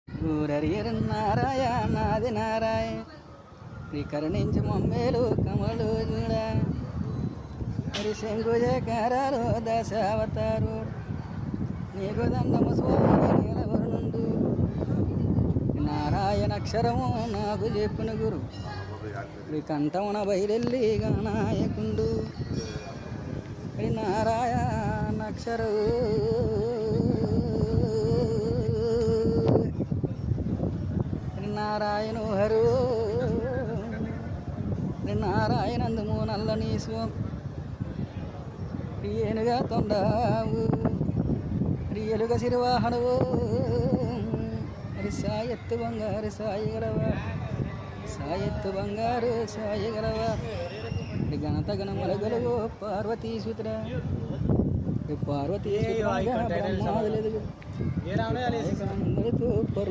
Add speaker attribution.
Speaker 1: ఊరరియరు నారాయణాది నారాయణ శ్రీ కరుణించి మమ్మేలు కమలు చూడ హరి శంకుజకారాలు దశావతారు నీకు దండము స్వామి నిలవరునుండు నారాయణ అక్షరము నాకు చెప్పున గురు శ్రీ కంఠమున బయలెల్లి నాయకుండు శ్రీ నారాయణ అక్షరు శ్రీ నారాయణ హరు శ్రీ నారాయణందుము నల్లని స్వం ప్రియేనుగా తొండావు ప్రియలుగా సిరివాహనవు హరి సాయత్తు బంగారు సాయగలవా సాయత్తు బంగారు సాయగలవా ఘనత గణముల గలుగు పార్వతీసుతుర పార్వతీ బ్రహ్మాదులేదు